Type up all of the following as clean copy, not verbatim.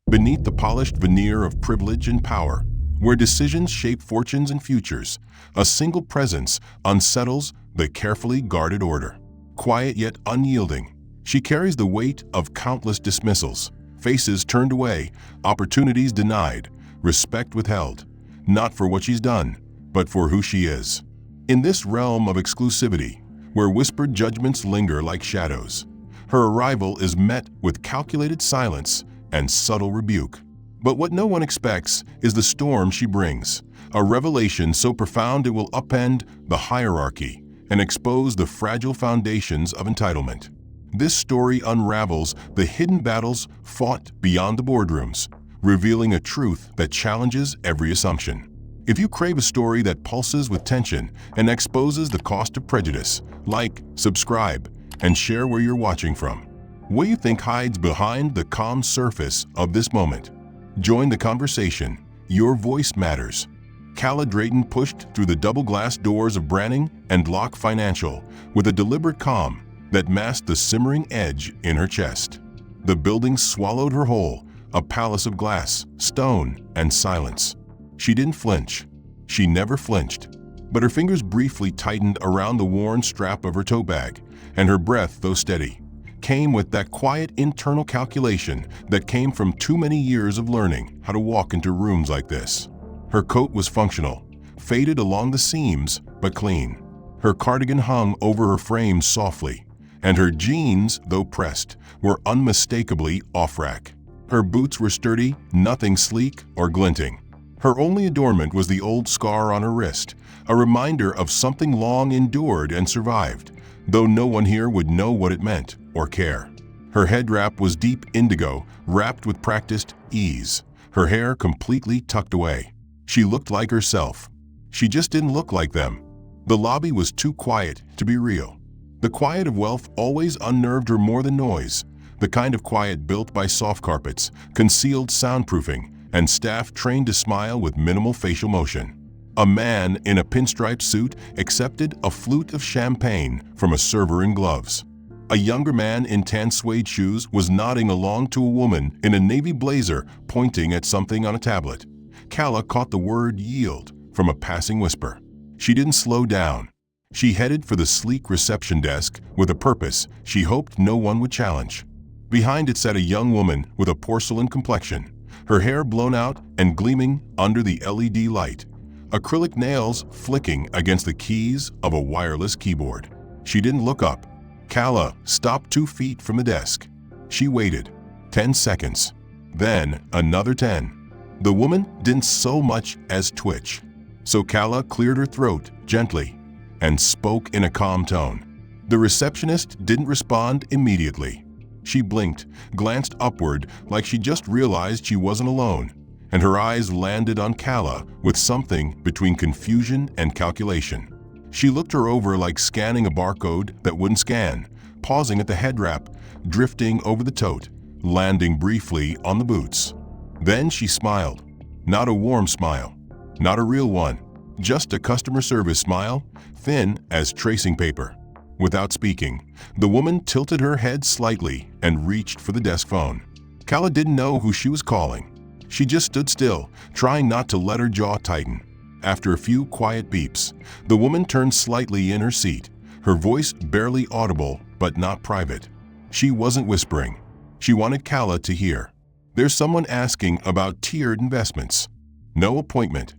Beneath the polished veneer of privilege and power, where decisions shape fortunes and futures, a single presence unsettles the carefully guarded order. Quiet yet unyielding, she carries the weight of countless dismissals, faces turned away, opportunities denied, respect withheld, not for what she's done, but for who she is. In this realm of exclusivity, where whispered judgments linger like shadows, her arrival is met with calculated silence and subtle rebuke. But what no one expects is the storm she brings, a revelation so profound it will upend the hierarchy and expose the fragile foundations of entitlement. This story unravels the hidden battles fought beyond the boardrooms, revealing a truth that challenges every assumption. If you crave a story that pulses with tension and exposes the cost of prejudice, like, subscribe, and share where you're watching from. What do you think hides behind the calm surface of this moment? Join the conversation. Your voice matters. Calla Drayton pushed through the double-glass doors of Branning and Locke Financial with a deliberate calm that masked the simmering edge in her chest. The building swallowed her whole, a palace of glass, stone, and silence. She didn't flinch. She never flinched. But her fingers briefly tightened around the worn strap of her tote bag, and her breath, though steady, came with that quiet internal calculation that came from too many years of learning how to walk into rooms like this. Her coat was functional, faded along the seams, but clean. Her cardigan hung over her frame softly, and her jeans, though pressed, were unmistakably off-rack. Her boots were sturdy, nothing sleek or glinting. Her only adornment was the old scar on her wrist, a reminder of something long endured and survived, though no one here would know what it meant or care. Her head wrap was deep indigo, wrapped with practiced ease, her hair completely tucked away. She looked like herself. She just didn't look like them. The lobby was too quiet to be real. The quiet of wealth always unnerved her more than noise, the kind of quiet built by soft carpets, concealed soundproofing, and staff trained to smile with minimal facial motion. A man in a pinstripe suit accepted a flute of champagne from a server in gloves. A younger man in tan suede shoes was nodding along to a woman in a navy blazer pointing at something on a tablet. Calla caught the word yield from a passing whisper. She didn't slow down. She headed for the sleek reception desk with a purpose she hoped no one would challenge. Behind it sat a young woman with a porcelain complexion, her hair blown out and gleaming under the LED light, acrylic nails flicking against the keys of a wireless keyboard. She didn't look up. Calla stopped 2 feet from the desk. She waited. 10 seconds. Then another 10. The woman didn't so much as twitch. So Calla cleared her throat gently and spoke in a calm tone. The receptionist didn't respond immediately. She blinked, glanced upward like she just realized she wasn't alone, and her eyes landed on Calla with something between confusion and calculation. She looked her over like scanning a barcode that wouldn't scan, pausing at the head wrap, drifting over the tote, landing briefly on the boots. Then she smiled. Not a warm smile, not a real one, just a customer service smile, thin as tracing paper. Without speaking, the woman tilted her head slightly and reached for the desk phone. Calla didn't know who she was calling. She just stood still, trying not to let her jaw tighten. After a few quiet beeps, the woman turned slightly in her seat, her voice barely audible but not private. She wasn't whispering. She wanted Calla to hear. There's someone asking about tiered investments. No appointment.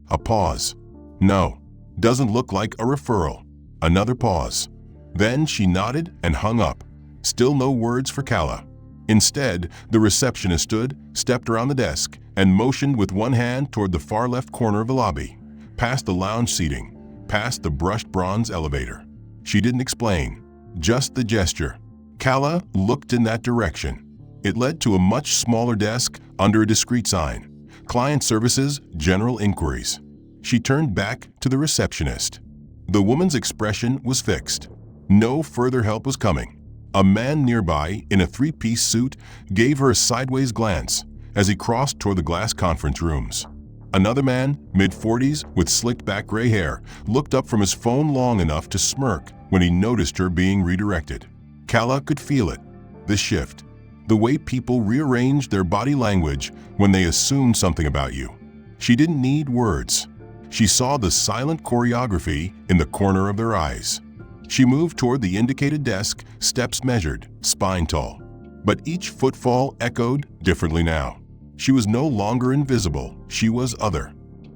A pause. No. Doesn't look like a referral. Another pause. Then she nodded and hung up. Still no words for Calla. Instead, the receptionist stood, stepped around the desk, and motioned with one hand toward the far left corner of the lobby, past the lounge seating, past the brushed bronze elevator. She didn't explain, just the gesture. Calla looked in that direction. It led to a much smaller desk under a discreet sign, Client Services, General Inquiries. She turned back to the receptionist. The woman's expression was fixed. No further help was coming. A man nearby, in a three-piece suit, gave her a sideways glance as he crossed toward the glass conference rooms. Another man, mid-40s, with slicked-back gray hair, looked up from his phone long enough to smirk when he noticed her being redirected. Calla could feel it, the shift. the way people rearrange their body language when they assume something about you. She didn't need words. She saw the silent choreography in the corner of their eyes. She moved toward the indicated desk, steps measured, spine tall. But each footfall echoed differently now. She was no longer invisible, she was other.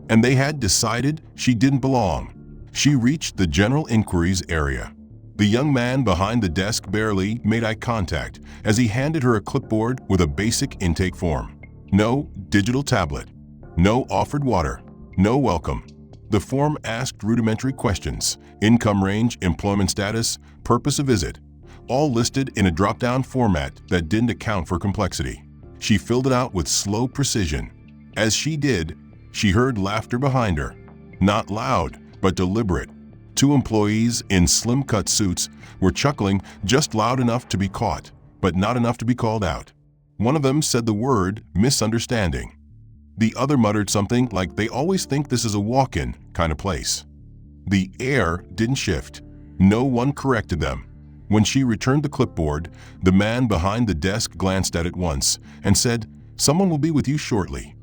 And they had decided she didn't belong. She reached the general inquiries area. The young man behind the desk barely made eye contact as he handed her a clipboard with a basic intake form. No digital tablet. No offered water. No welcome. The form asked rudimentary questions: income range, employment status, purpose of visit, all listed in a drop-down format that didn't account for complexity. She filled it out with slow precision. As she did, she heard laughter behind her. Not loud, but deliberate. Two employees in slim-cut suits were chuckling just loud enough to be caught, but not enough to be called out. One of them said the word misunderstanding. The other muttered something like they always think this is a walk-in kind of place. The air didn't shift. No one corrected them. When she returned the clipboard, the man behind the desk glanced at it once and said, "Someone will be with you shortly."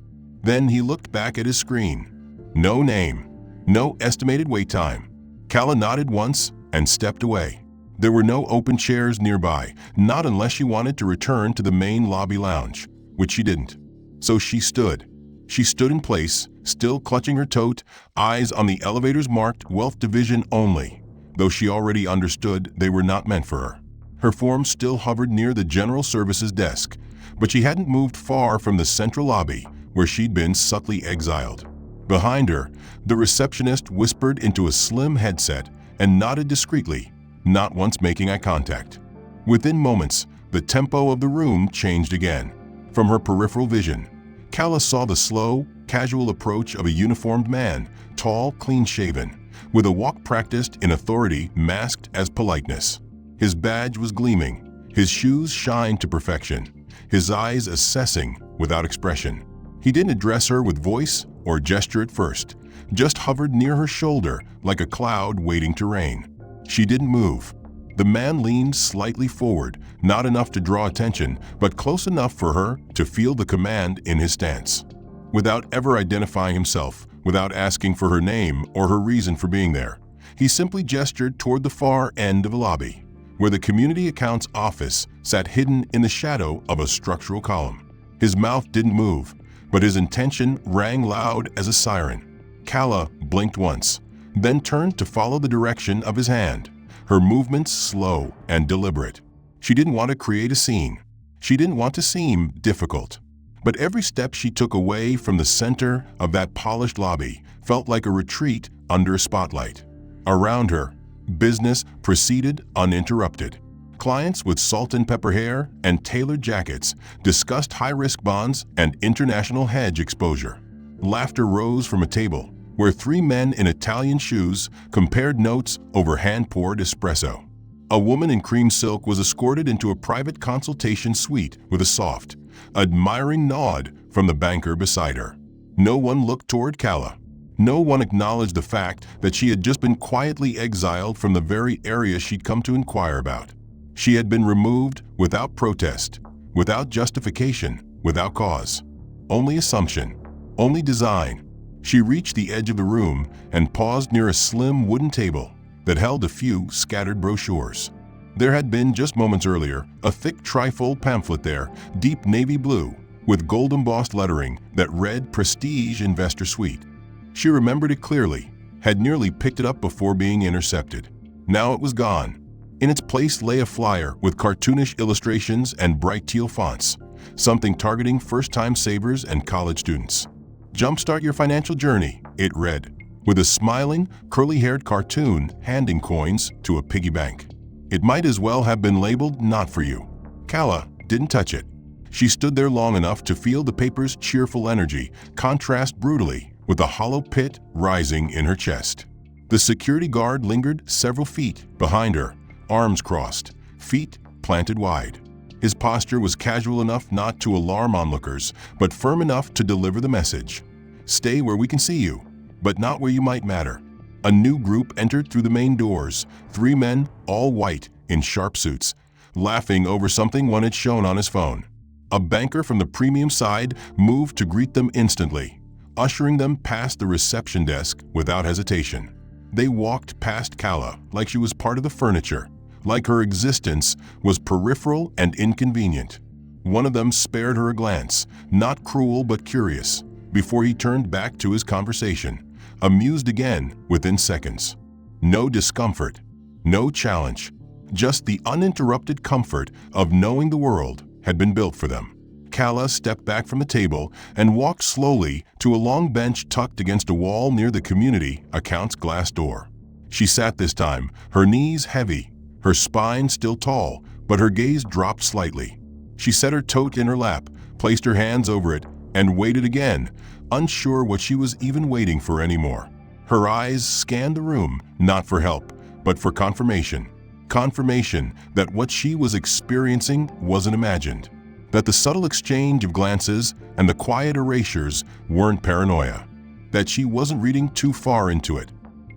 Then he looked back at his screen. No name. No estimated wait time. Calla nodded once and stepped away. There were no open chairs nearby, not unless she wanted to return to the main lobby lounge, which she didn't. So she stood. She stood in place, still clutching her tote, eyes on the elevators marked Wealth Division only, though she already understood they were not meant for her. Her form still hovered near the general services desk, but she hadn't moved far from the central lobby where she'd been subtly exiled. Behind her, the receptionist whispered into a slim headset and nodded discreetly, not once making eye contact. Within moments, the tempo of the room changed again. From her peripheral vision, Calla saw the slow, casual approach of a uniformed man, tall, clean-shaven, with a walk practiced in authority masked as politeness. His badge was gleaming, his shoes shined to perfection, his eyes assessing without expression. He didn't address her with voice or gesture at first, just hovered near her shoulder like a cloud waiting to rain. She didn't move. The man leaned slightly forward, not enough to draw attention, but close enough for her to feel the command in his stance. Without ever identifying himself, without asking for her name or her reason for being there, he simply gestured toward the far end of the lobby, where the community accounts office sat hidden in the shadow of a structural column. His mouth didn't move, but his intention rang loud as a siren. Calla blinked once, then turned to follow the direction of his hand, her movements slow and deliberate. She didn't want to create a scene. She didn't want to seem difficult. But every step she took away from the center of that polished lobby felt like a retreat under a spotlight. Around her, business proceeded uninterrupted. Clients with salt and pepper hair and tailored jackets discussed high-risk bonds and international hedge exposure. Laughter rose from a table where three men in Italian shoes compared notes over hand-poured espresso. A woman in cream silk was escorted into a private consultation suite with a soft, admiring nod from the banker beside her. No one looked toward Calla. No one acknowledged the fact that she had just been quietly exiled from the very area she'd come to inquire about. She had been removed without protest, without justification, without cause. Only assumption, only design. She reached the edge of the room and paused near a slim wooden table that held a few scattered brochures. There had been, just moments earlier, a thick trifold pamphlet there, deep navy blue, with gold-embossed lettering that read Prestige Investor Suite. She remembered it clearly, had nearly picked it up before being intercepted. Now it was gone. In its place lay a flyer with cartoonish illustrations and bright teal fonts, something targeting first-time savers and college students. "Jumpstart your financial journey," it read, with a smiling, curly-haired cartoon handing coins to a piggy bank. It might as well have been labeled "Not for you." Calla didn't touch it. She stood there long enough to feel the paper's cheerful energy contrast brutally with the hollow pit rising in her chest. The security guard lingered several feet behind her, arms crossed, feet planted wide. His posture was casual enough not to alarm onlookers, but firm enough to deliver the message. "Stay where we can see you, but not where you might matter." A new group entered through the main doors, three men, all white, in sharp suits, laughing over something one had shown on his phone. A banker from the premium side moved to greet them instantly, ushering them past the reception desk without hesitation. They walked past Calla like she was part of the furniture, like her existence was peripheral and inconvenient. One of them spared her a glance, not cruel but curious, before he turned back to his conversation, amused again within seconds. No discomfort, no challenge, just the uninterrupted comfort of knowing the world had been built for them. Calla stepped back from the table and walked slowly to a long bench tucked against a wall near the community account's glass door. She sat this time, her knees heavy, her spine still tall, but her gaze dropped slightly. She set her tote in her lap, placed her hands over it, and waited again, unsure what she was even waiting for anymore. Her eyes scanned the room, not for help, but for confirmation. Confirmation that what she was experiencing wasn't imagined, that the subtle exchange of glances and the quiet erasures weren't paranoia, that she wasn't reading too far into it.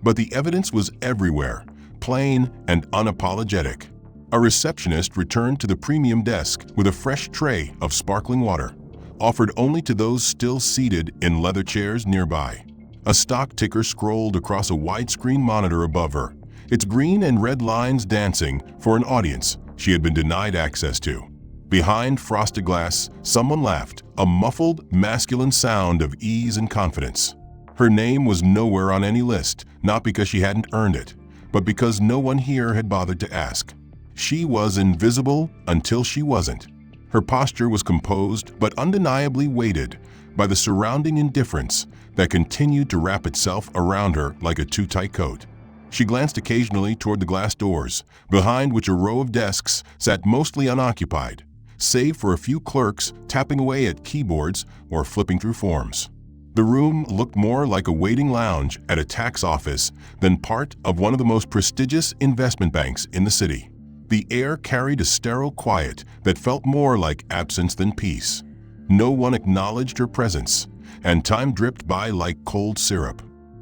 But the evidence was everywhere, plain and unapologetic. A receptionist returned to the premium desk with a fresh tray of sparkling water, offered only to those still seated in leather chairs nearby. A stock ticker scrolled across a widescreen monitor above her, its green and red lines dancing for an audience she had been denied access to. Behind frosted glass, someone laughed, a muffled, masculine sound of ease and confidence. Her name was nowhere on any list, not because she hadn't earned it, but because no one here had bothered to ask. She was invisible until she wasn't. Her posture was composed but undeniably weighted by the surrounding indifference that continued to wrap itself around her like a too-tight coat. She glanced occasionally toward the glass doors, behind which a row of desks sat mostly unoccupied, save for a few clerks tapping away at keyboards or flipping through forms. The room looked more like a waiting lounge at a tax office than part of one of the most prestigious investment banks in the city. The air carried a sterile quiet that felt more like absence than peace. No one acknowledged her presence, and time dripped by like cold syrup.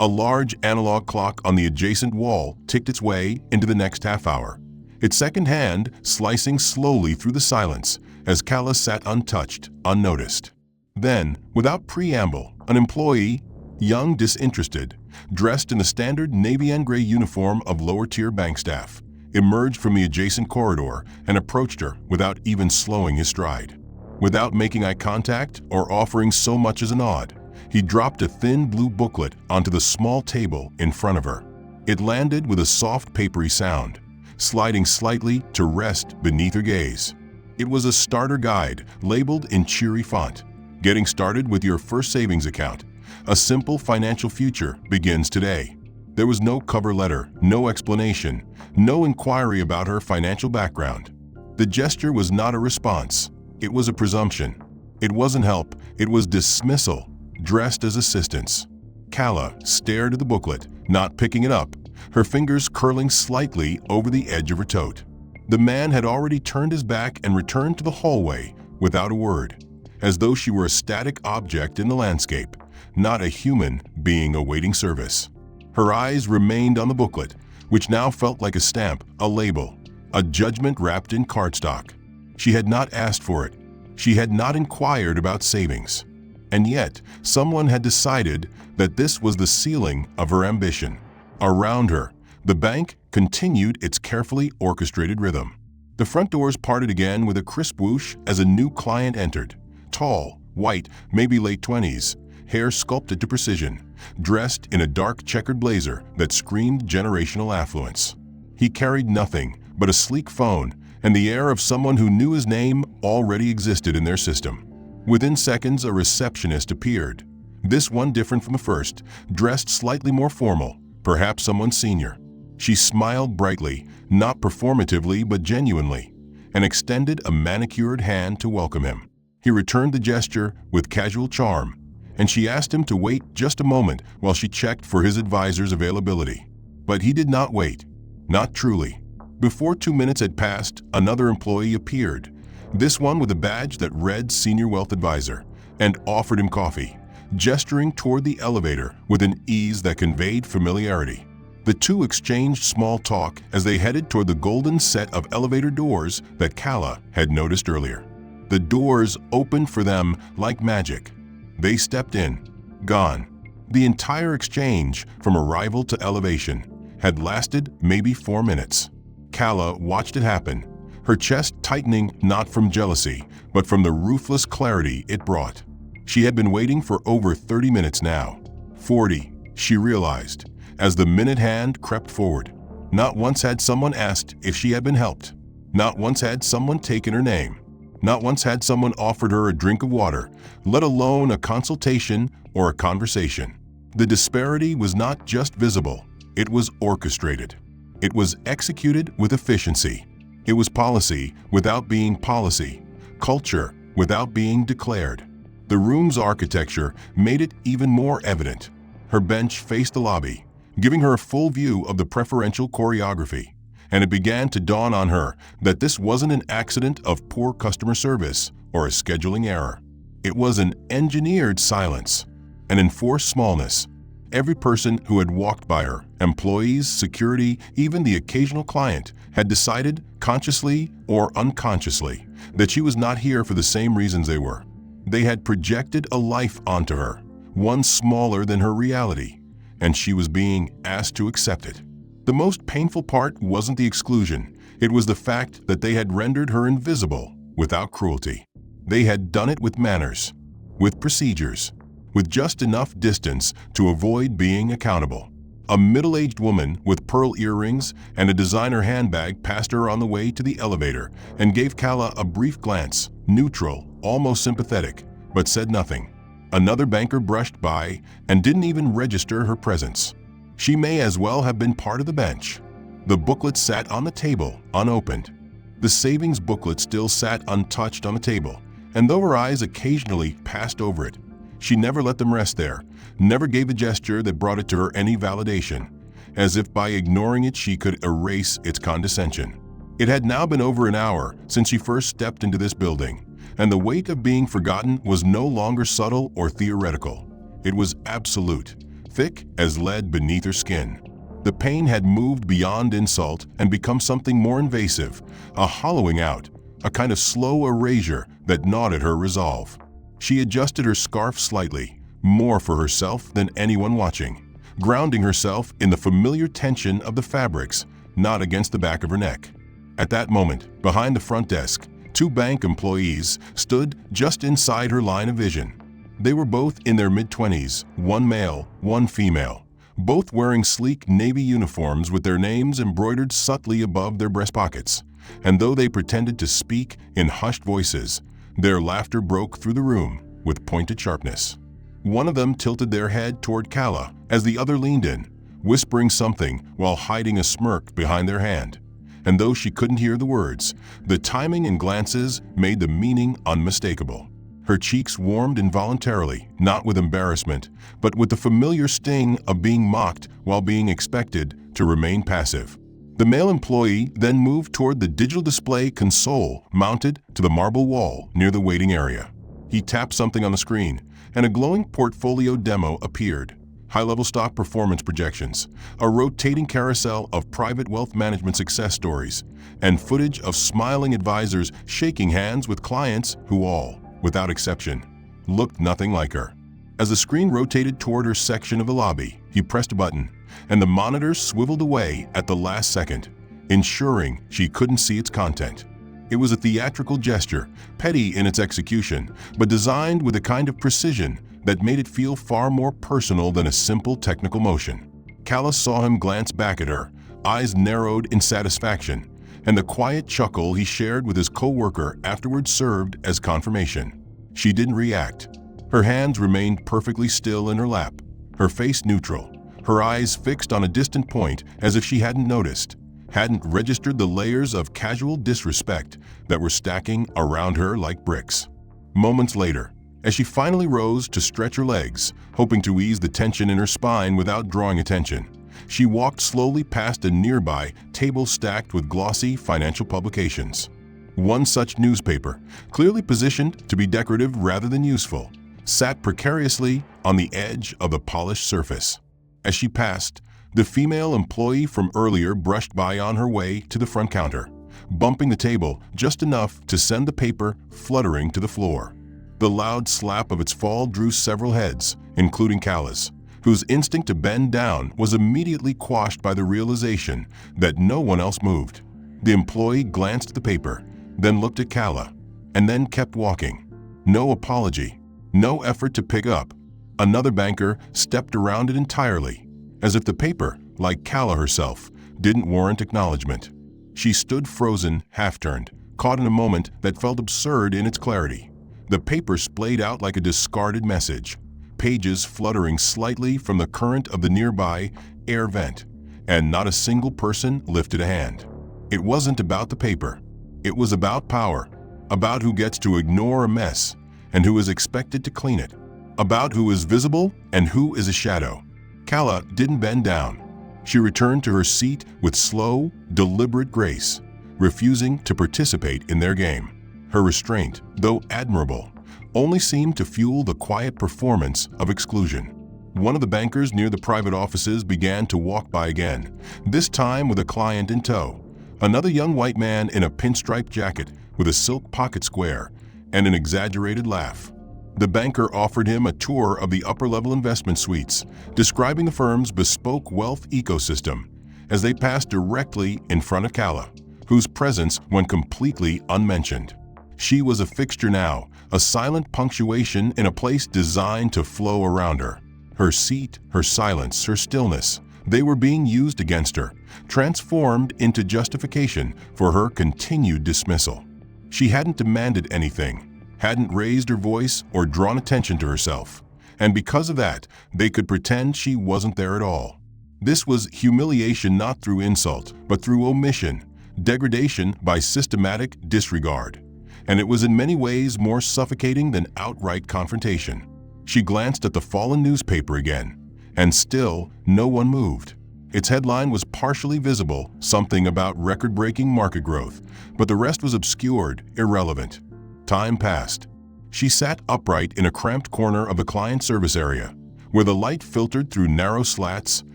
A large analog clock on the adjacent wall ticked its way into the next half hour, its second hand slicing slowly through the silence as Calla sat untouched, unnoticed. Then, without preamble, an employee, young, disinterested, dressed in the standard navy and gray uniform of lower-tier bank staff, emerged from the adjacent corridor and approached her without even slowing his stride. Without making eye contact or offering so much as a nod, he dropped a thin blue booklet onto the small table in front of her. It landed with a soft papery sound, sliding slightly to rest beneath her gaze. It was a starter guide labeled in cheery font. Getting started with your first savings account. A simple financial future begins today. There was no cover letter, no explanation, no inquiry about her financial background. The gesture was not a response. It was a presumption. It wasn't help. It was dismissal, dressed as assistance. Calla stared at the booklet, not picking it up, her fingers curling slightly over the edge of her tote. The man had already turned his back and returned to the hallway without a word, as though she were a static object in the landscape, not a human being awaiting service. Her eyes remained on the booklet, which now felt like a stamp, a label, a judgment wrapped in cardstock. She had not asked for it. She had not inquired about savings. And yet, someone had decided that this was the ceiling of her ambition. Around her, the bank continued its carefully orchestrated rhythm. The front doors parted again with a crisp whoosh as a new client entered. Tall, white, maybe late 20s, hair sculpted to precision, dressed in a dark checkered blazer that screamed generational affluence. He carried nothing but a sleek phone and the air of someone who knew his name already existed in their system. Within seconds, a receptionist appeared. This one different from the first, dressed slightly more formal, perhaps someone senior. She smiled brightly, not performatively but genuinely, and extended a manicured hand to welcome him. He returned the gesture with casual charm, and she asked him to wait just a moment while she checked for his advisor's availability. But he did not wait. Not truly. Before 2 minutes had passed, another employee appeared, this one with a badge that read Senior Wealth Advisor, and offered him coffee, gesturing toward the elevator with an ease that conveyed familiarity. The two exchanged small talk as they headed toward the golden set of elevator doors that Calla had noticed earlier. The doors opened for them like magic. They stepped in, gone. The entire exchange, from arrival to elevation, had lasted maybe 4 minutes. Calla watched it happen, her chest tightening not from jealousy, but from the ruthless clarity it brought. She had been waiting for over 30 minutes now. 40, she realized, as the minute hand crept forward. Not once had someone asked if she had been helped. Not once had someone taken her name. Not once had someone offered her a drink of water, let alone a consultation or a conversation. The disparity was not just visible, it was orchestrated. It was executed with efficiency. It was policy without being policy, culture without being declared. The room's architecture made it even more evident. Her bench faced the lobby, giving her a full view of the preferential choreography. And it began to dawn on her that this wasn't an accident of poor customer service or a scheduling error. It was an engineered silence, an enforced smallness. Every person who had walked by her, employees, security, even the occasional client, had decided, consciously or unconsciously, that she was not here for the same reasons they were. They had projected a life onto her, one smaller than her reality, and she was being asked to accept it. The most painful part wasn't the exclusion, it was the fact that they had rendered her invisible without cruelty. They had done it with manners, with procedures, with just enough distance to avoid being accountable. A middle-aged woman with pearl earrings and a designer handbag passed her on the way to the elevator and gave Calla a brief glance, neutral, almost sympathetic, but said nothing. Another banker brushed by and didn't even register her presence. She may as well have been part of the bench. The booklet sat on the table, unopened. The savings booklet still sat untouched on the table, and though her eyes occasionally passed over it, she never let them rest there, never gave a gesture that brought it to her any validation, as if by ignoring it she could erase its condescension. It had now been over an hour since she first stepped into this building, and the weight of being forgotten was no longer subtle or theoretical. It was absolute, thick as lead beneath her skin. The pain had moved beyond insult and become something more invasive, a hollowing out, a kind of slow erasure that gnawed at her resolve. She adjusted her scarf slightly, more for herself than anyone watching, grounding herself in the familiar tension of the fabrics, not against the back of her neck. At that moment, behind the front desk, 2 bank employees stood just inside her line of vision. They were both in their mid-20s, one male, one female, both wearing sleek navy uniforms with their names embroidered subtly above their breast pockets. And though they pretended to speak in hushed voices, their laughter broke through the room with pointed sharpness. One of them tilted their head toward Calla as the other leaned in, whispering something while hiding a smirk behind their hand. And though she couldn't hear the words, the timing and glances made the meaning unmistakable. Her cheeks warmed involuntarily, not with embarrassment, but with the familiar sting of being mocked while being expected to remain passive. The male employee then moved toward the digital display console mounted to the marble wall near the waiting area. He tapped something on the screen, and a glowing portfolio demo appeared. High-level stock performance projections, a rotating carousel of private wealth management success stories, and footage of smiling advisors shaking hands with clients who all, without exception, looked nothing like her. As the screen rotated toward her section of the lobby, he pressed a button, and the monitor swiveled away at the last second, ensuring she couldn't see its content. It was a theatrical gesture, petty in its execution, but designed with a kind of precision that made it feel far more personal than a simple technical motion. Calla saw him glance back at her, eyes narrowed in satisfaction, and the quiet chuckle he shared with his co-worker afterward served as confirmation. She didn't react. Her hands remained perfectly still in her lap, her face neutral, her eyes fixed on a distant point as if she hadn't noticed, hadn't registered the layers of casual disrespect that were stacking around her like bricks. Moments later, as she finally rose to stretch her legs, hoping to ease the tension in her spine without drawing attention, she walked slowly past a nearby table stacked with glossy financial publications. One such newspaper, clearly positioned to be decorative rather than useful, sat precariously on the edge of the polished surface. As she passed, The female employee from earlier brushed by on her way to the front counter, bumping the table just enough to send the paper fluttering to the floor. The loud slap of its fall drew several heads, including Cala's, whose instinct to bend down was immediately quashed by the realization that no one else moved. The employee glanced at the paper, then looked at Cala, and then kept walking. No apology, no effort to pick up. Another banker stepped around it entirely, as if the paper, like Cala herself, didn't warrant acknowledgement. She stood frozen, half-turned, caught in a moment that felt absurd in its clarity. The paper splayed out like a discarded message, pages fluttering slightly from the current of the nearby air vent, and not a single person lifted a hand. It wasn't about the paper. It was about power, about who gets to ignore a mess and who is expected to clean it, about who is visible and who is a shadow. Cala didn't bend down. She returned to her seat with slow, deliberate grace, refusing to participate in their game. Her restraint, though admirable, only seemed to fuel the quiet performance of exclusion. One of the bankers near the private offices began to walk by again, this time with a client in tow. Another young white man in a pinstripe jacket with a silk pocket square and an exaggerated laugh. The banker offered him a tour of the upper-level investment suites, describing the firm's bespoke wealth ecosystem, as they passed directly in front of Cala, whose presence went completely unmentioned. She was a fixture now, a silent punctuation in a place designed to flow around her. Her seat, her silence, her stillness, they were being used against her, transformed into justification for her continued dismissal. She hadn't demanded anything, hadn't raised her voice or drawn attention to herself, and because of that, they could pretend she wasn't there at all. This was humiliation not through insult, but through omission, degradation by systematic disregard. And it was in many ways more suffocating than outright confrontation. She glanced at the fallen newspaper again, and still no one moved. Its headline was partially visible, something about record-breaking market growth, but the rest was obscured, irrelevant. Time passed. She sat upright in a cramped corner of the client service area, where the light filtered through narrow slats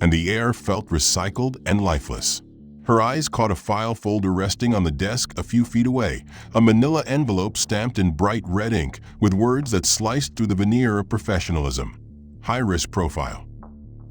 and the air felt recycled and lifeless. Her eyes caught a file folder resting on the desk a few feet away, a manila envelope stamped in bright red ink with words that sliced through the veneer of professionalism. High-risk profile.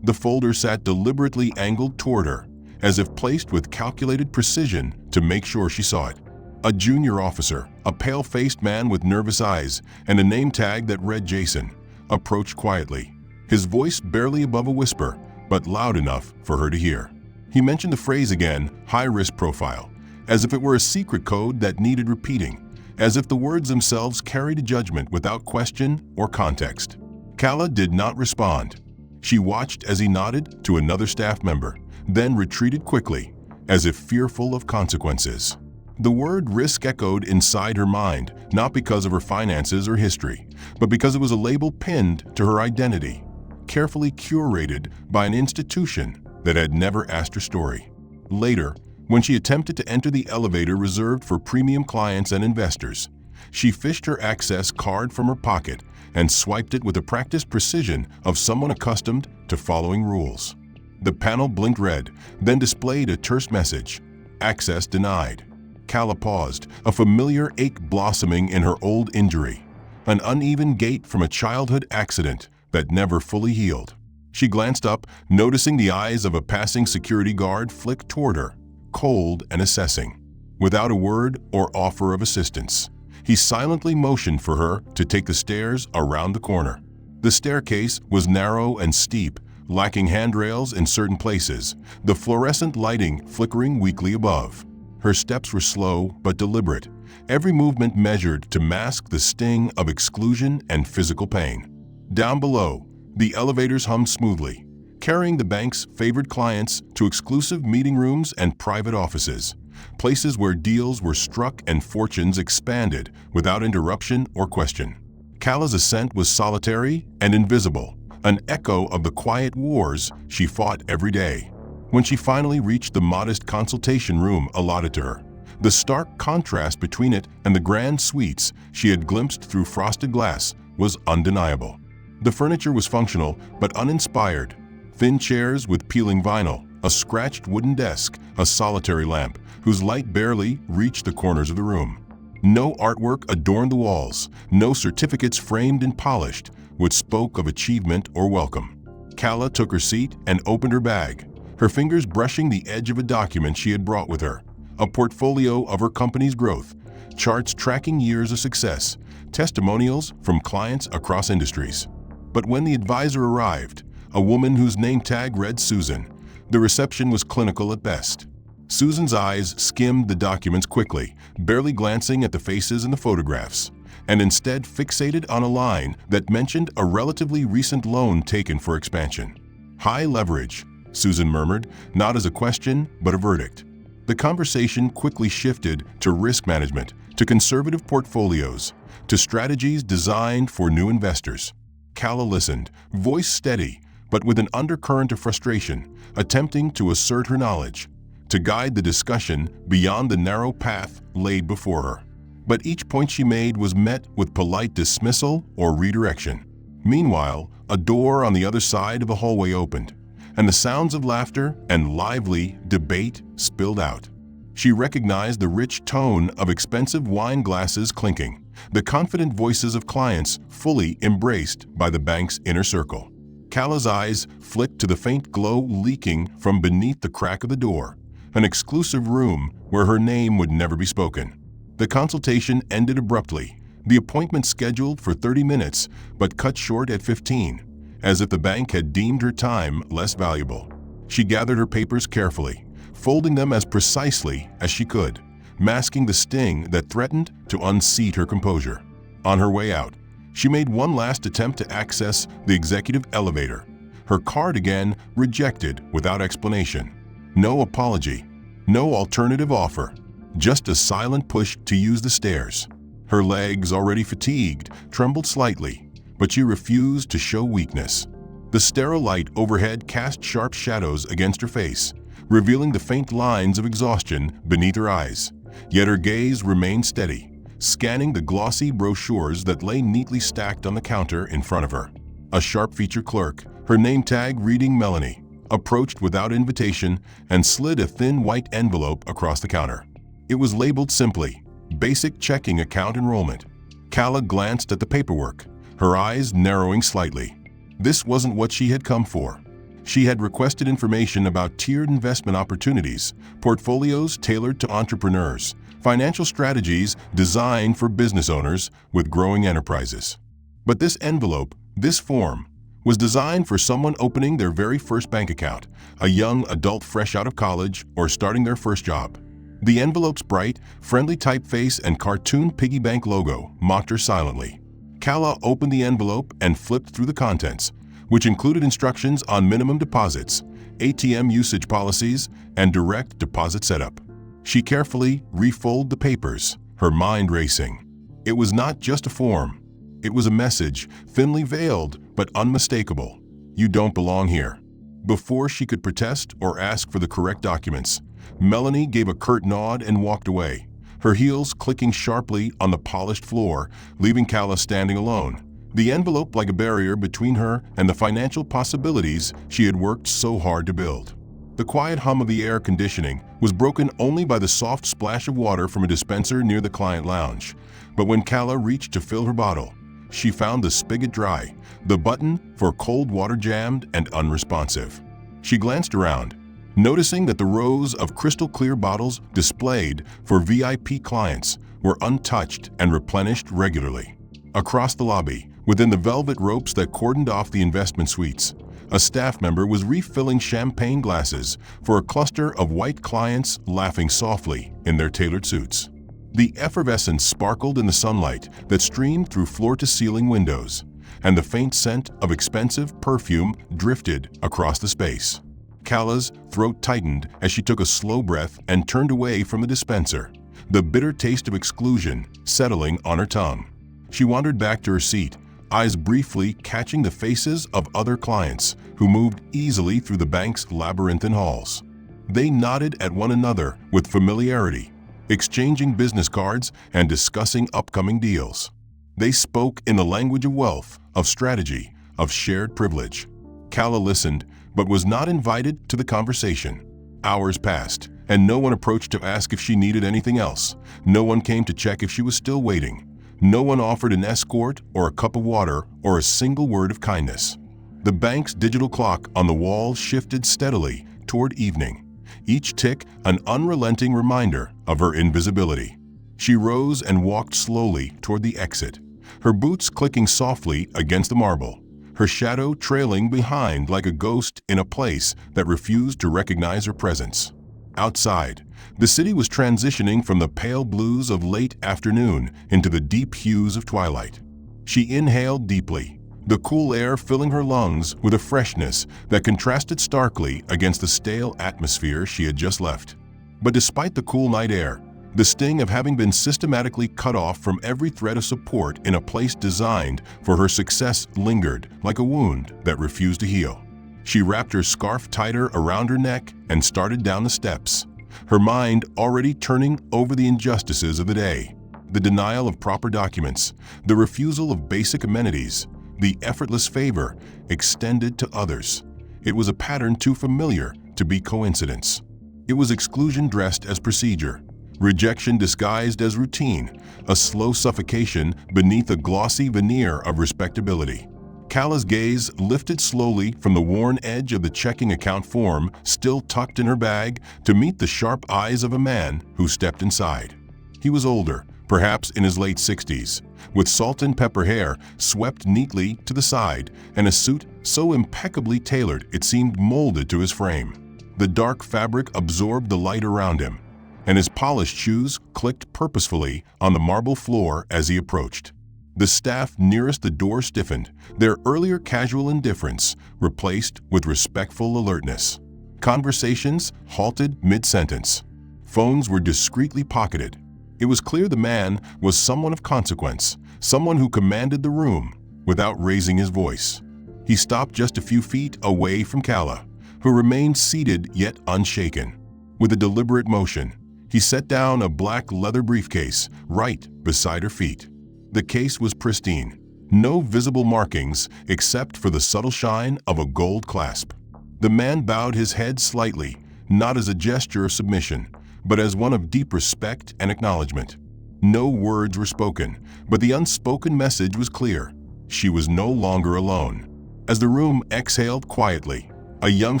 The folder sat deliberately angled toward her, as if placed with calculated precision to make sure she saw it. A junior officer, a pale-faced man with nervous eyes and a name tag that read Jason, approached quietly, his voice barely above a whisper, but loud enough for her to hear. He mentioned the phrase again, high-risk profile, as if it were a secret code that needed repeating, as if the words themselves carried a judgment without question or context. Cala did not respond. She watched as he nodded to another staff member, then retreated quickly, as if fearful of consequences. The word risk echoed inside her mind, not because of her finances or history, but because it was a label pinned to her identity, carefully curated by an institution that had never asked her story. Later, when she attempted to enter the elevator reserved for premium clients and investors, she fished her access card from her pocket and swiped it with the practiced precision of someone accustomed to following rules. The panel blinked red, then displayed a terse message, "Access denied." Cala paused, a familiar ache blossoming in her old injury, an uneven gait from a childhood accident that never fully healed. She glanced up, noticing the eyes of a passing security guard flick toward her, cold and assessing. Without a word or offer of assistance, he silently motioned for her to take the stairs around the corner. The staircase was narrow and steep, lacking handrails in certain places, the fluorescent lighting flickering weakly above. Her steps were slow but deliberate, every movement measured to mask the sting of exclusion and physical pain. Down below, the elevators hummed smoothly, carrying the bank's favored clients to exclusive meeting rooms and private offices, places where deals were struck and fortunes expanded without interruption or question. Cala's ascent was solitary and invisible, an echo of the quiet wars she fought every day. When she finally reached the modest consultation room allotted to her, the stark contrast between it and the grand suites she had glimpsed through frosted glass was undeniable. The furniture was functional but uninspired, Thin chairs with peeling vinyl, a scratched wooden desk, a solitary lamp whose light barely reached the corners of the room. No artwork adorned the walls, no certificates framed and polished, which spoke of achievement or welcome. Calla took her seat and opened her bag, her fingers brushing the edge of a document she had brought with her, a portfolio of her company's growth, charts tracking years of success, testimonials from clients across industries. But when the advisor arrived, a woman whose name tag read Susan, the reception was clinical at best. Susan's eyes skimmed the documents quickly, barely glancing at the faces in the photographs, and instead fixated on a line that mentioned a relatively recent loan taken for expansion. "High leverage," Susan murmured, not as a question, but a verdict. The conversation quickly shifted to risk management, to conservative portfolios, to strategies designed for new investors. Calla listened, voice steady, but with an undercurrent of frustration, attempting to assert her knowledge, to guide the discussion beyond the narrow path laid before her. But each point she made was met with polite dismissal or redirection. Meanwhile, a door on the other side of the hallway opened, and the sounds of laughter and lively debate spilled out. She recognized the rich tone of expensive wine glasses clinking, the confident voices of clients fully embraced by the bank's inner circle. Calla's eyes flicked to the faint glow leaking from beneath the crack of the door, an exclusive room where her name would never be spoken. The consultation ended abruptly, the appointment scheduled for 30 minutes but cut short at 15, as if the bank had deemed her time less valuable. She gathered her papers carefully, folding them as precisely as she could, masking the sting that threatened to unseat her composure. On her way out, she made one last attempt to access the executive elevator. Her card again rejected without explanation. No apology, no alternative offer, just a silent push to use the stairs. Her legs, already fatigued, trembled slightly, but she refused to show weakness. The sterile light overhead cast sharp shadows against her face, revealing the faint lines of exhaustion beneath her eyes. Yet her gaze remained steady, scanning the glossy brochures that lay neatly stacked on the counter in front of her. A sharp-featured clerk, her name tag reading Melanie, approached without invitation and slid a thin white envelope across the counter. It was labeled simply, Basic Checking Account Enrollment. Calla glanced at the paperwork, her eyes narrowing slightly. This wasn't what she had come for. She had requested information about tiered investment opportunities, portfolios tailored to entrepreneurs, financial strategies designed for business owners with growing enterprises. But this envelope, this form, was designed for someone opening their very first bank account, a young adult fresh out of college or starting their first job. The envelope's bright, friendly typeface and cartoon piggy bank logo mocked her silently. Calla opened the envelope and flipped through the contents, which included instructions on minimum deposits, ATM usage policies, and direct deposit setup. She carefully refolded the papers, her mind racing. It was not just a form. It was a message, thinly veiled but unmistakable. You don't belong here. Before she could protest or ask for the correct documents, Melanie gave a curt nod and walked away, her heels clicking sharply on the polished floor, leaving Calla standing alone, the envelope like a barrier between her and the financial possibilities she had worked so hard to build. The quiet hum of the air conditioning was broken only by the soft splash of water from a dispenser near the client lounge. But when Calla reached to fill her bottle, she found the spigot dry, the button for cold water jammed and unresponsive. She glanced around, noticing that the rows of crystal-clear bottles displayed for VIP clients were untouched and replenished regularly. Across the lobby, within the velvet ropes that cordoned off the investment suites, a staff member was refilling champagne glasses for a cluster of white clients laughing softly in their tailored suits. The effervescence sparkled in the sunlight that streamed through floor-to-ceiling windows, and the faint scent of expensive perfume drifted across the space. Calla's throat tightened as she took a slow breath and turned away from the dispenser, the bitter taste of exclusion settling on her tongue. She wandered back to her seat, eyes briefly catching the faces of other clients who moved easily through the bank's labyrinthine halls. They nodded at one another with familiarity, exchanging business cards and discussing upcoming deals. They spoke in the language of wealth, of strategy, of shared privilege. Calla listened, but was not invited to the conversation. Hours passed, and no one approached to ask if she needed anything else. No one came to check if she was still waiting. No one offered an escort or a cup of water or a single word of kindness. The bank's digital clock on the wall shifted steadily toward evening, each tick an unrelenting reminder of her invisibility. She rose and walked slowly toward the exit, her boots clicking softly against the marble, her shadow trailing behind like a ghost in a place that refused to recognize her presence. Outside, the city was transitioning from the pale blues of late afternoon into the deep hues of twilight. She inhaled deeply, the cool air filling her lungs with a freshness that contrasted starkly against the stale atmosphere she had just left. But despite the cool night air, the sting of having been systematically cut off from every thread of support in a place designed for her success lingered like a wound that refused to heal. She wrapped her scarf tighter around her neck and started down the steps, her mind already turning over the injustices of the day, the denial of proper documents, the refusal of basic amenities, the effortless favor extended to others. It was a pattern too familiar to be coincidence. It was exclusion dressed as procedure, rejection disguised as routine, a slow suffocation beneath a glossy veneer of respectability. Kala's gaze lifted slowly from the worn edge of the checking account form still tucked in her bag to meet the sharp eyes of a man who stepped inside. He was older, perhaps in his late 60s, with salt and pepper hair swept neatly to the side and a suit so impeccably tailored it seemed molded to his frame. The dark fabric absorbed the light around him, and his polished shoes clicked purposefully on the marble floor as he approached. The staff nearest the door stiffened, their earlier casual indifference replaced with respectful alertness. Conversations halted mid-sentence. Phones were discreetly pocketed. It was clear the man was someone of consequence, someone who commanded the room without raising his voice. He stopped just a few feet away from Kala, who remained seated yet unshaken. With a deliberate motion, he set down a black leather briefcase right beside her feet. The case was pristine, no visible markings except for the subtle shine of a gold clasp. The man bowed his head slightly, not as a gesture of submission, but as one of deep respect and acknowledgement. No words were spoken, but the unspoken message was clear. She was no longer alone. As the room exhaled quietly, a young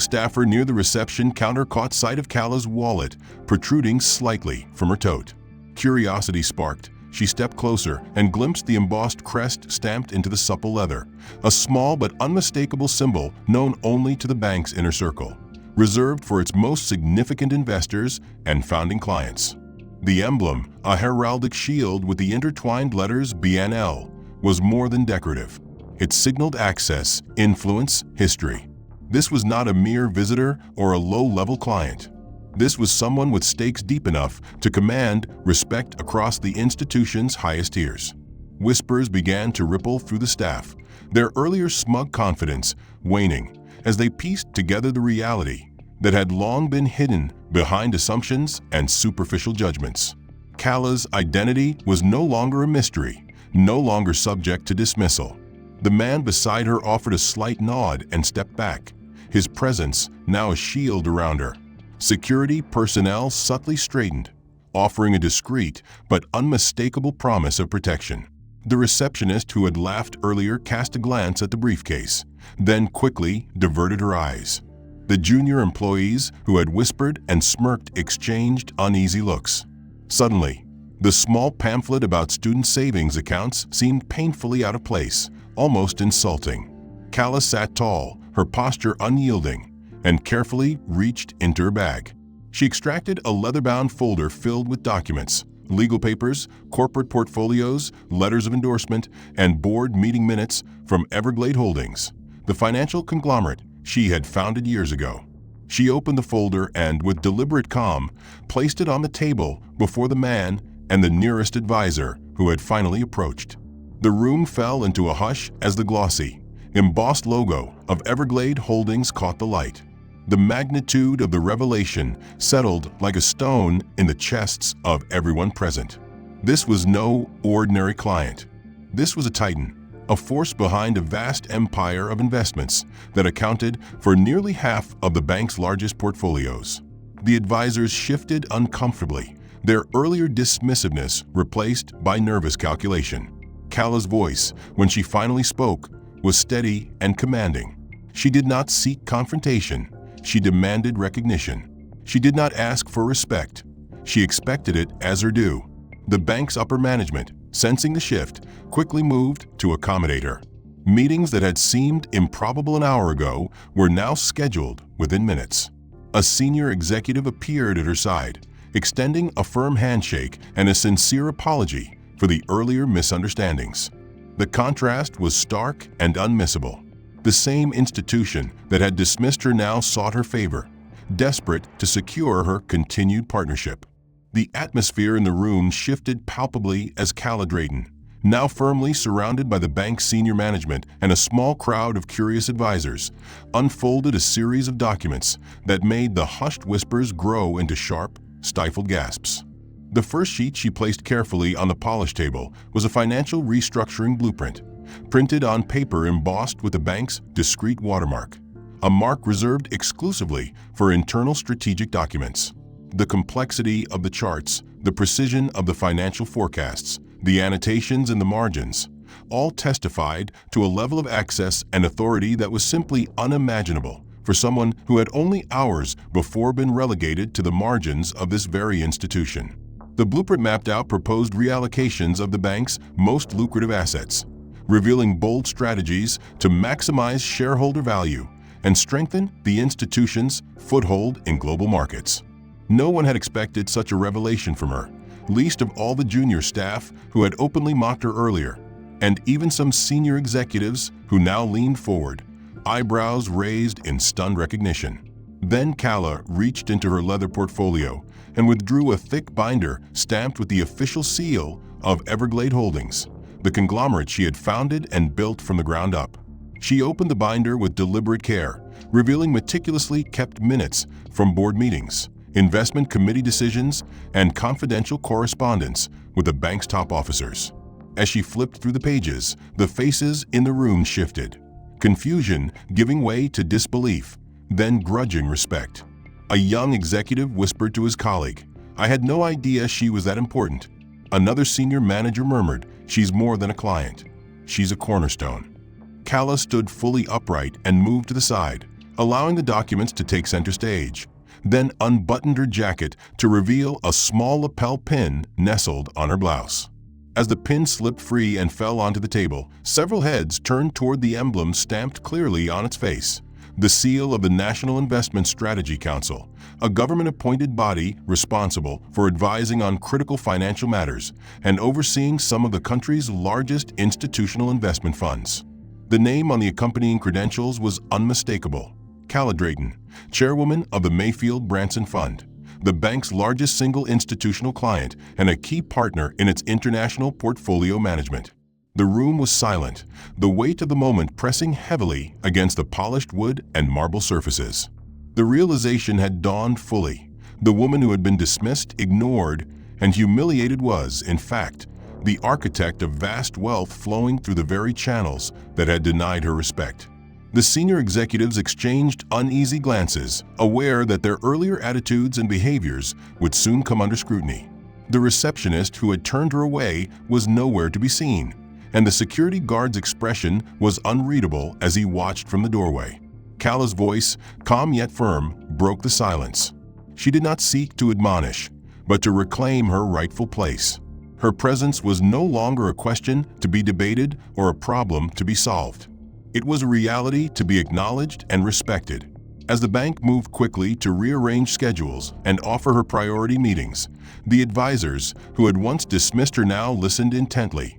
staffer near the reception counter caught sight of Kala's wallet protruding slightly from her tote. Curiosity sparked. She stepped closer and glimpsed the embossed crest stamped into the supple leather, a small but unmistakable symbol known only to the bank's inner circle, reserved for its most significant investors and founding clients. The emblem, a heraldic shield with the intertwined letters BNL, was more than decorative. It signaled access, influence, history. This was not a mere visitor or a low-level client. This was someone with stakes deep enough to command respect across the institution's highest tiers. Whispers began to ripple through the staff, their earlier smug confidence waning as they pieced together the reality that had long been hidden behind assumptions and superficial judgments. Kala's identity was no longer a mystery, no longer subject to dismissal. The man beside her offered a slight nod and stepped back, his presence now a shield around her. Security personnel subtly straightened, offering a discreet but unmistakable promise of protection. The receptionist who had laughed earlier cast a glance at the briefcase, then quickly diverted her eyes. The junior employees who had whispered and smirked exchanged uneasy looks. Suddenly, the small pamphlet about student savings accounts seemed painfully out of place, almost insulting. Kala sat tall, her posture unyielding, and carefully reached into her bag. She extracted a leather-bound folder filled with documents, legal papers, corporate portfolios, letters of endorsement, and board meeting minutes from Everglade Holdings, the financial conglomerate she had founded years ago. She opened the folder and, with deliberate calm, placed it on the table before the man and the nearest advisor who had finally approached. The room fell into a hush as the glossy, embossed logo of Everglade Holdings caught the light. The magnitude of the revelation settled like a stone in the chests of everyone present. This was no ordinary client. This was a titan, a force behind a vast empire of investments that accounted for nearly half of the bank's largest portfolios. The advisors shifted uncomfortably, their earlier dismissiveness replaced by nervous calculation. Cala's voice, when she finally spoke, was steady and commanding. She did not seek confrontation. She demanded recognition. She did not ask for respect. She expected it as her due. The bank's upper management, sensing the shift, quickly moved to accommodate her. Meetings that had seemed improbable an hour ago were now scheduled within minutes. A senior executive appeared at her side, extending a firm handshake and a sincere apology for the earlier misunderstandings. The contrast was stark and unmissable. The same institution that had dismissed her now sought her favor, desperate to secure her continued partnership. The atmosphere in the room shifted palpably as Cala Drayton, now firmly surrounded by the bank's senior management and a small crowd of curious advisors, unfolded a series of documents that made the hushed whispers grow into sharp, stifled gasps. The first sheet she placed carefully on the polished table was a financial restructuring blueprint, printed on paper embossed with the bank's discreet watermark, a mark reserved exclusively for internal strategic documents. The complexity of the charts, the precision of the financial forecasts, the annotations in the margins, all testified to a level of access and authority that was simply unimaginable for someone who had only hours before been relegated to the margins of this very institution. The blueprint mapped out proposed reallocations of the bank's most lucrative assets, revealing bold strategies to maximize shareholder value and strengthen the institution's foothold in global markets. No one had expected such a revelation from her, least of all the junior staff who had openly mocked her earlier, and even some senior executives who now leaned forward, eyebrows raised in stunned recognition. Then Cala reached into her leather portfolio and withdrew a thick binder stamped with the official seal of Everglade Holdings, the conglomerate she had founded and built from the ground up. She opened the binder with deliberate care, revealing meticulously kept minutes from board meetings, investment committee decisions, and confidential correspondence with the bank's top officers. As she flipped through the pages, the faces in the room shifted, confusion giving way to disbelief, then grudging respect. A young executive whispered to his colleague, "I had no idea she was that important." Another senior manager murmured, "She's more than a client. She's a cornerstone." Cala stood fully upright and moved to the side, allowing the documents to take center stage, then unbuttoned her jacket to reveal a small lapel pin nestled on her blouse. As the pin slipped free and fell onto the table, several heads turned toward the emblem stamped clearly on its face, the seal of the National Investment Strategy Council, a government-appointed body responsible for advising on critical financial matters and overseeing some of the country's largest institutional investment funds. The name on the accompanying credentials was unmistakable: Cala Drayton, chairwoman of the Mayfield Branson Fund, the bank's largest single institutional client and a key partner in its international portfolio management. The room was silent, the weight of the moment pressing heavily against the polished wood and marble surfaces. The realization had dawned fully. The woman who had been dismissed, ignored, and humiliated was, in fact, the architect of vast wealth flowing through the very channels that had denied her respect. The senior executives exchanged uneasy glances, aware that their earlier attitudes and behaviors would soon come under scrutiny. The receptionist who had turned her away was nowhere to be seen, and the security guard's expression was unreadable as he watched from the doorway. Cala's voice, calm yet firm, broke the silence. She did not seek to admonish, but to reclaim her rightful place. Her presence was no longer a question to be debated or a problem to be solved. It was a reality to be acknowledged and respected. As the bank moved quickly to rearrange schedules and offer her priority meetings, the advisors who had once dismissed her now listened intently,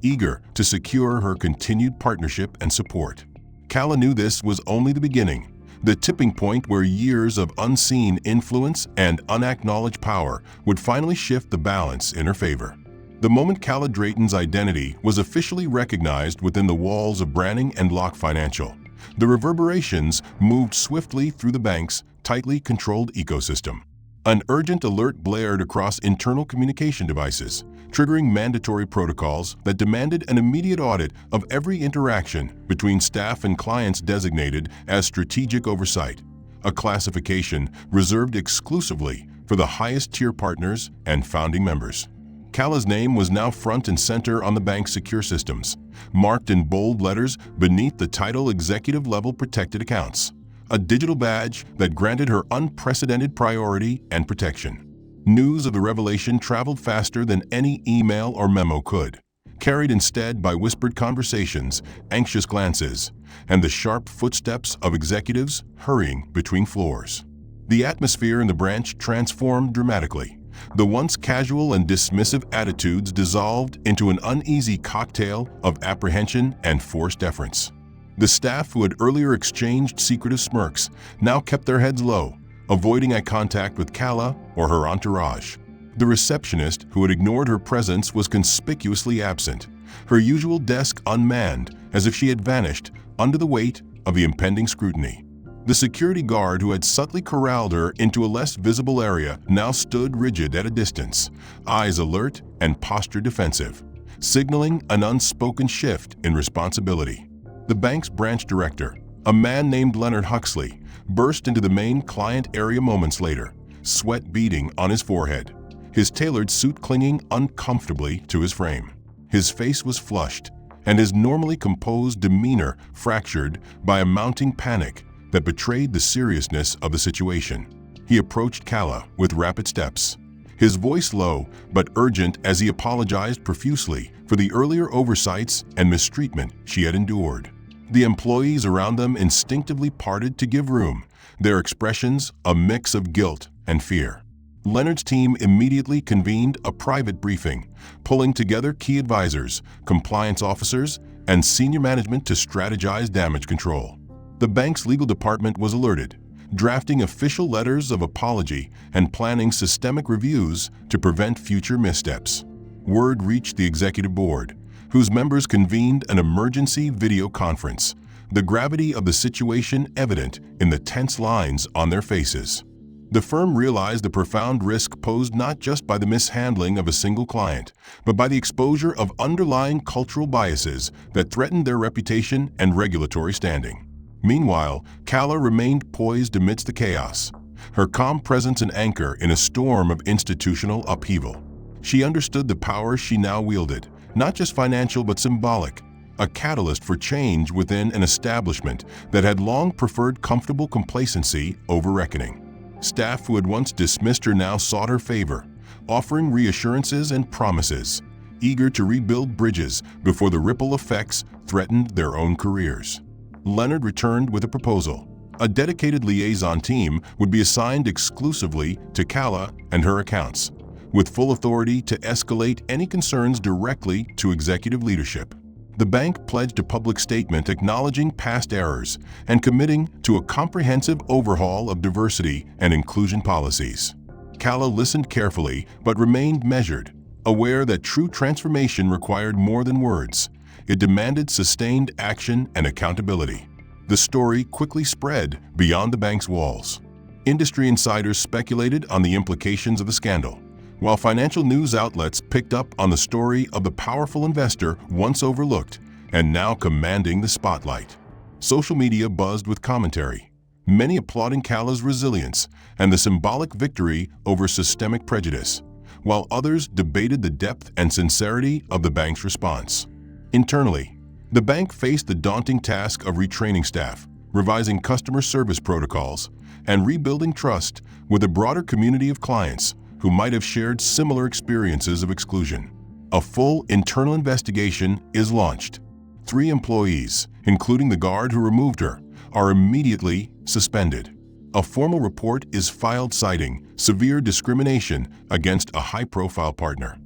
eager to secure her continued partnership and support. Cala knew this was only the beginning, the tipping point where years of unseen influence and unacknowledged power would finally shift the balance in her favor. The moment Cala Drayton's identity was officially recognized within the walls of Branning & Locke Financial, the reverberations moved swiftly through the bank's tightly controlled ecosystem. An urgent alert blared across internal communication devices, triggering mandatory protocols that demanded an immediate audit of every interaction between staff and clients designated as strategic oversight, a classification reserved exclusively for the highest-tier partners and founding members. Cala's name was now front and center on the bank's secure systems, marked in bold letters beneath the title Executive-Level Protected Accounts, a digital badge that granted her unprecedented priority and protection. News of the revelation traveled faster than any email or memo could, carried instead by whispered conversations, anxious glances, and the sharp footsteps of executives hurrying between floors. The atmosphere in the branch transformed dramatically. The once casual and dismissive attitudes dissolved into an uneasy cocktail of apprehension and forced deference. The staff who had earlier exchanged secretive smirks now kept their heads low, avoiding eye contact with Cala or her entourage. The receptionist who had ignored her presence was conspicuously absent, her usual desk unmanned as if she had vanished under the weight of the impending scrutiny. The security guard who had subtly corralled her into a less visible area now stood rigid at a distance, eyes alert and posture defensive, signaling an unspoken shift in responsibility. The bank's branch director, a man named Leonard Huxley, burst into the main client area moments later, sweat beading on his forehead, his tailored suit clinging uncomfortably to his frame. His face was flushed, and his normally composed demeanor fractured by a mounting panic that betrayed the seriousness of the situation. He approached Cala with rapid steps, his voice low but urgent as he apologized profusely for the earlier oversights and mistreatment she had endured. The employees around them instinctively parted to give room, their expressions a mix of guilt and fear. Leonard's team immediately convened a private briefing, pulling together key advisors, compliance officers, and senior management to strategize damage control. The bank's legal department was alerted, drafting official letters of apology and planning systemic reviews to prevent future missteps. Word reached the executive board, whose members convened an emergency video conference, the gravity of the situation evident in the tense lines on their faces. The firm realized the profound risk posed not just by the mishandling of a single client, but by the exposure of underlying cultural biases that threatened their reputation and regulatory standing. Meanwhile, Cala remained poised amidst the chaos, her calm presence an anchor in a storm of institutional upheaval. She understood the power she now wielded, not just financial but symbolic, a catalyst for change within an establishment that had long preferred comfortable complacency over reckoning. Staff who had once dismissed her now sought her favor, offering reassurances and promises, eager to rebuild bridges before the ripple effects threatened their own careers. Leonard returned with a proposal. A dedicated liaison team would be assigned exclusively to Cala and her accounts, with full authority to escalate any concerns directly to executive leadership. The bank pledged a public statement acknowledging past errors and committing to a comprehensive overhaul of diversity and inclusion policies. Cala listened carefully but remained measured, aware that true transformation required more than words. It demanded sustained action and accountability. The story quickly spread beyond the bank's walls. Industry insiders speculated on the implications of the scandal, while financial news outlets picked up on the story of the powerful investor once overlooked and now commanding the spotlight. Social media buzzed with commentary, many applauding Cala's resilience and the symbolic victory over systemic prejudice, while others debated the depth and sincerity of the bank's response. Internally, the bank faced the daunting task of retraining staff, revising customer service protocols, and rebuilding trust with a broader community of clients who might have shared similar experiences of exclusion. A full internal investigation is launched. 3 employees, including the guard who removed her, are immediately suspended. A formal report is filed citing severe discrimination against a high-profile partner.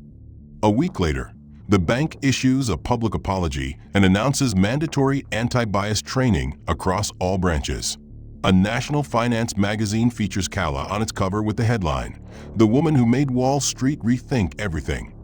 A week later, the bank issues a public apology and announces mandatory anti-bias training across all branches. A national finance magazine features Cala on its cover with the headline, "The Woman Who Made Wall Street Rethink Everything."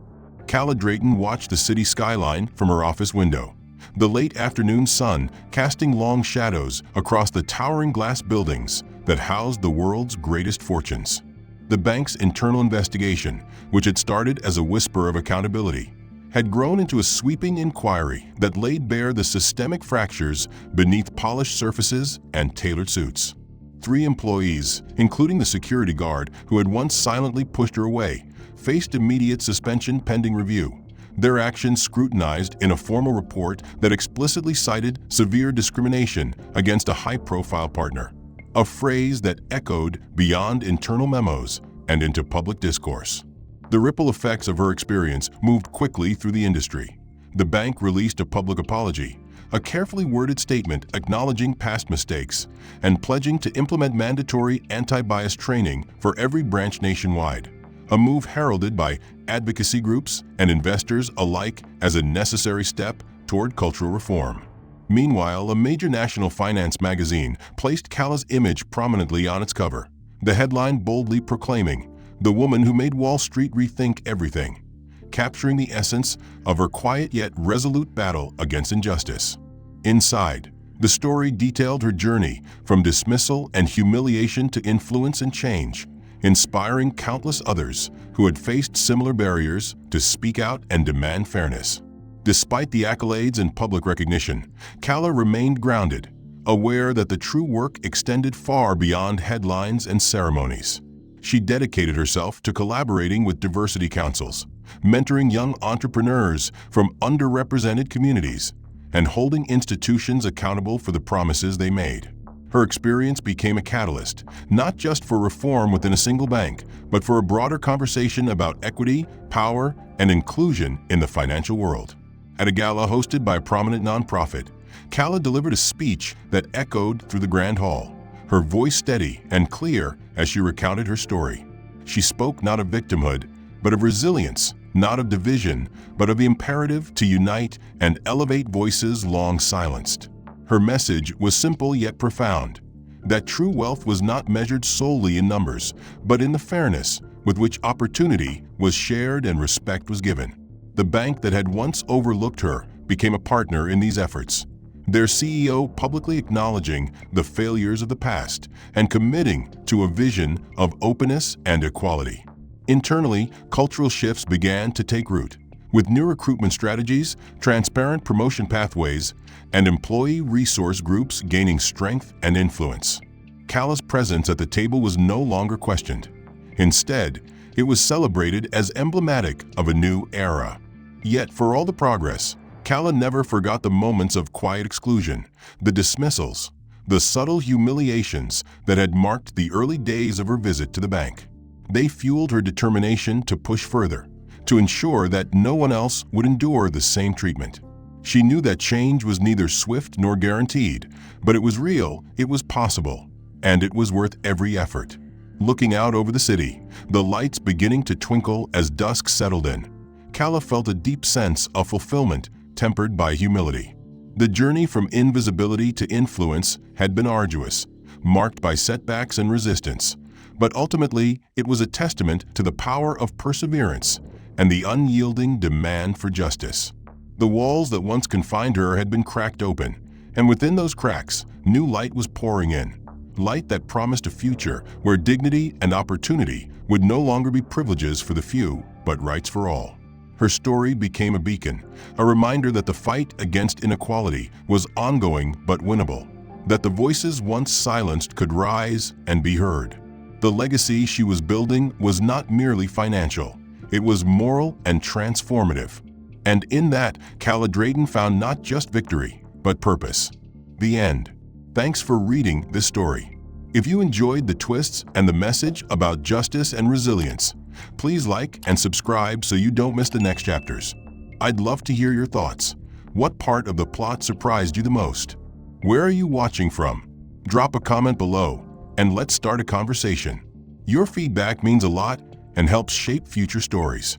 Cala Drayton watched the city skyline from her office window, the late afternoon sun casting long shadows across the towering glass buildings that housed the world's greatest fortunes. The bank's internal investigation, which had started as a whisper of accountability, had grown into a sweeping inquiry that laid bare the systemic fractures beneath polished surfaces and tailored suits. 3 employees, including the security guard who had once silently pushed her away, faced immediate suspension pending review, their actions scrutinized in a formal report that explicitly cited severe discrimination against a high-profile partner, a phrase that echoed beyond internal memos and into public discourse. The ripple effects of her experience moved quickly through the industry. The bank released a public apology, a carefully worded statement acknowledging past mistakes and pledging to implement mandatory anti-bias training for every branch nationwide, a move heralded by advocacy groups and investors alike as a necessary step toward cultural reform. Meanwhile, a major national finance magazine placed Cala's image prominently on its cover, the headline boldly proclaiming, "The woman who made Wall Street rethink everything," capturing the essence of her quiet yet resolute battle against injustice. Inside, the story detailed her journey from dismissal and humiliation to influence and change, inspiring countless others who had faced similar barriers to speak out and demand fairness. Despite the accolades and public recognition, Cala remained grounded, aware that the true work extended far beyond headlines and ceremonies. She dedicated herself to collaborating with diversity councils, mentoring young entrepreneurs from underrepresented communities, and holding institutions accountable for the promises they made. Her experience became a catalyst, not just for reform within a single bank, but for a broader conversation about equity, power, and inclusion in the financial world. At a gala hosted by a prominent nonprofit, Cala delivered a speech that echoed through the Grand Hall, her voice steady and clear as she recounted her story. She spoke not of victimhood, but of resilience, not of division, but of the imperative to unite and elevate voices long silenced. Her message was simple yet profound, that true wealth was not measured solely in numbers, but in the fairness with which opportunity was shared and respect was given. The bank that had once overlooked her became a partner in these efforts, their CEO publicly acknowledging the failures of the past and committing to a vision of openness and equality. Internally, cultural shifts began to take root, with new recruitment strategies, transparent promotion pathways, and employee resource groups gaining strength and influence. Cala's presence at the table was no longer questioned. Instead, it was celebrated as emblematic of a new era. Yet, for all the progress, Cala never forgot the moments of quiet exclusion, the dismissals, the subtle humiliations that had marked the early days of her visit to the bank. They fueled her determination to push further, to ensure that no one else would endure the same treatment. She knew that change was neither swift nor guaranteed, but it was real, it was possible, and it was worth every effort. Looking out over the city, the lights beginning to twinkle as dusk settled in, Cala felt a deep sense of fulfillment tempered by humility. The journey from invisibility to influence had been arduous, marked by setbacks and resistance, but ultimately it was a testament to the power of perseverance and the unyielding demand for justice. The walls that once confined her had been cracked open, and within those cracks, new light was pouring in. Light that promised a future where dignity and opportunity would no longer be privileges for the few, but rights for all. Her story became a beacon, a reminder that the fight against inequality was ongoing but winnable, that the voices once silenced could rise and be heard. The legacy she was building was not merely financial, it was moral and transformative. And in that, Cala Drayton found not just victory, but purpose. The end. Thanks for reading this story. If you enjoyed the twists and the message about justice and resilience, please like and subscribe so you don't miss the next chapters. I'd love to hear your thoughts. What part of the plot surprised you the most? Where are you watching from? Drop a comment below, and let's start a conversation. Your feedback means a lot and helps shape future stories.